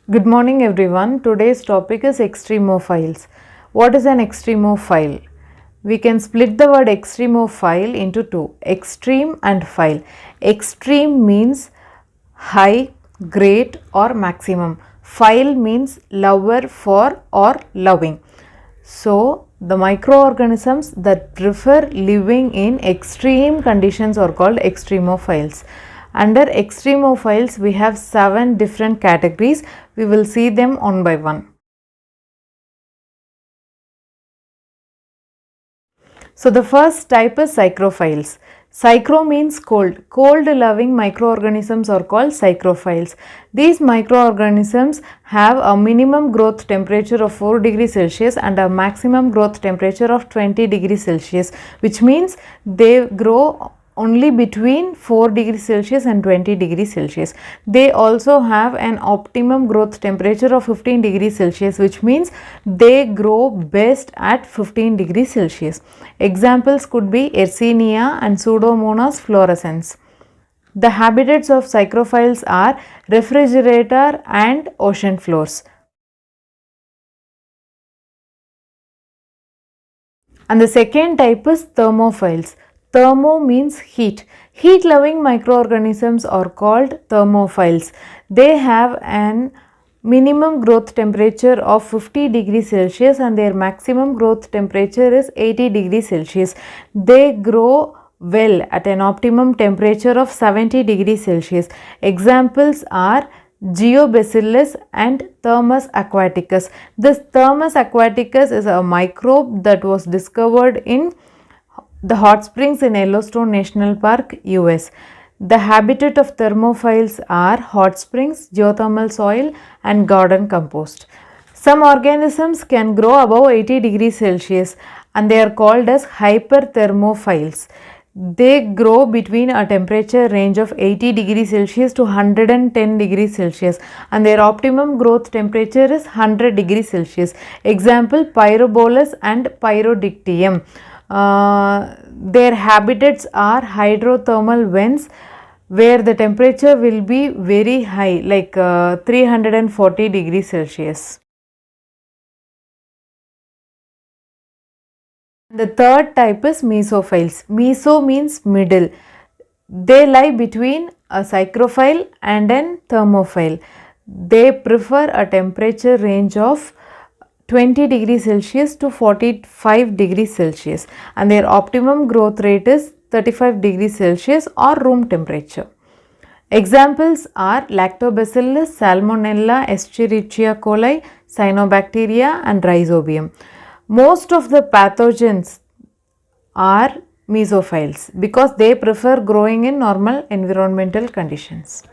Good morning everyone. Today's topic is extremophiles. What is an extremophile? We can split the word extremophile into two, extreme and phile. Extreme means high, great or maximum. Phile means lover, for or loving. So, the microorganisms that prefer living in extreme conditions are called extremophiles. Under extremophiles, we have 7 different categories. We will see them one by one. So, the first type is psychrophiles. Psychro means cold. Cold loving microorganisms are called psychrophiles. These microorganisms have a minimum growth temperature of 4 degrees Celsius and a maximum growth temperature of 20 degrees Celsius, which means they grow only between 4 degrees Celsius and 20 degrees Celsius. They also have an optimum growth temperature of 15 degrees Celsius, which means they grow best at 15 degrees Celsius. Examples could be Yersinia and Pseudomonas fluorescens. The habitats of psychrophiles are refrigerator and ocean floors. And the second type is thermophiles. Thermo means heat. Heat loving microorganisms are called thermophiles. They have an minimum growth temperature of 50 degrees Celsius and their maximum growth temperature is 80 degrees Celsius. They grow well at an optimum temperature of 70 degrees Celsius. Examples are Geobacillus and Thermus aquaticus. This Thermus aquaticus is a microbe that was discovered in the hot springs in Yellowstone National Park, US. The habitat of thermophiles are hot springs, geothermal soil and garden compost. Some organisms can grow above 80 degrees Celsius and they are called as hyperthermophiles. They grow between a temperature range of 80 degrees Celsius to 110 degrees Celsius and their optimum growth temperature is 100 degrees Celsius. Example, Pyrobolus and Pyrodictyum. Their habitats are hydrothermal vents where the temperature will be very high, like 340 degrees Celsius. The third type is mesophiles. Meso means middle. They lie between a psychrophile and an thermophile. They prefer a temperature range of 20 degrees Celsius to 45 degrees Celsius and their optimum growth rate is 35 degrees Celsius or room temperature. Examples are Lactobacillus, Salmonella, Escherichia coli, Cyanobacteria and Rhizobium. Most of the pathogens are mesophiles because they prefer growing in normal environmental conditions.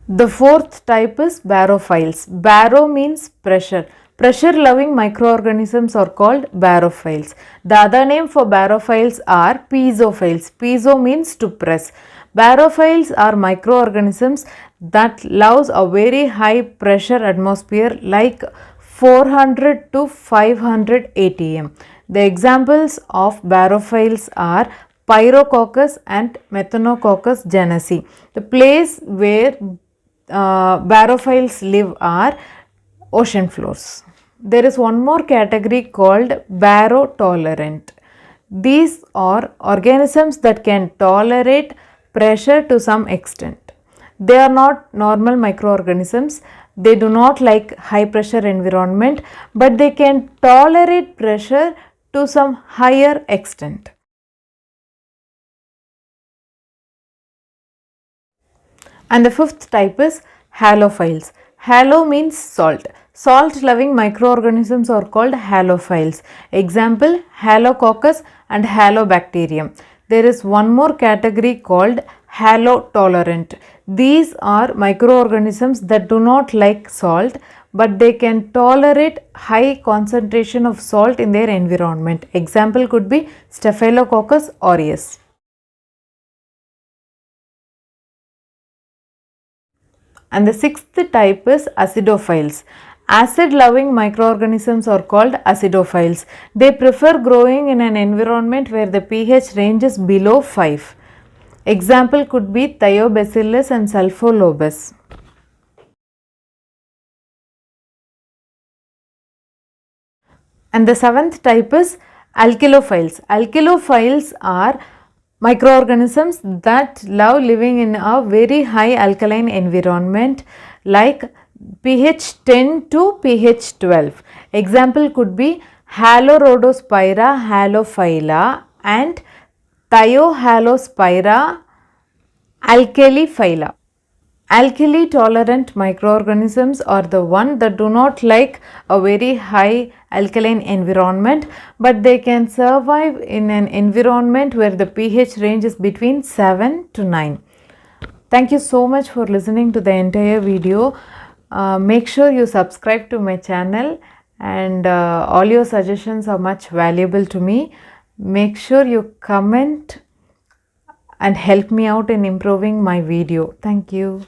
The fourth type is barophiles. Baro means pressure. Pressure loving microorganisms are called barophiles. The other name for barophiles are piezophiles. Piezo means to press. Barophiles are microorganisms that loves a very high pressure atmosphere like 400 to 500 atm. The examples of barophiles are Pyrococcus and Methanococcus genesi. The place where barophiles live are ocean floors. There is one more category called Barotolerant. These are organisms that can tolerate pressure to some extent. They are not normal microorganisms. They do not like high pressure environment, but they can tolerate pressure to some higher extent. And the fifth type is halophiles. Halo means salt. Salt loving microorganisms are called halophiles. Example, Halococcus and Halobacterium. There is one more category called Halotolerant. These are microorganisms that do not like salt but they can tolerate high concentration of salt in their environment. Example could be Staphylococcus aureus. And the sixth type is acidophiles. Acid loving microorganisms are called acidophiles. They prefer growing in an environment where the pH range is below 5. Example could be Thiobacillus and Sulfolobus. And the seventh type is Alkalophiles. Alkalophiles are microorganisms that love living in a very high alkaline environment like pH 10 to pH 12. Example could be Halorhodospira halophylla and Thiohalospira alkaliphylla. Alkalitolerant microorganisms are the one that do not like a very high alkaline environment, but they can survive in an environment where the pH range is between 7 to 9. Thank you so much for listening to the entire video. Make sure you subscribe to my channel, and all your suggestions are much valuable to me. Make sure you comment and help me out in improving my video. Thank you.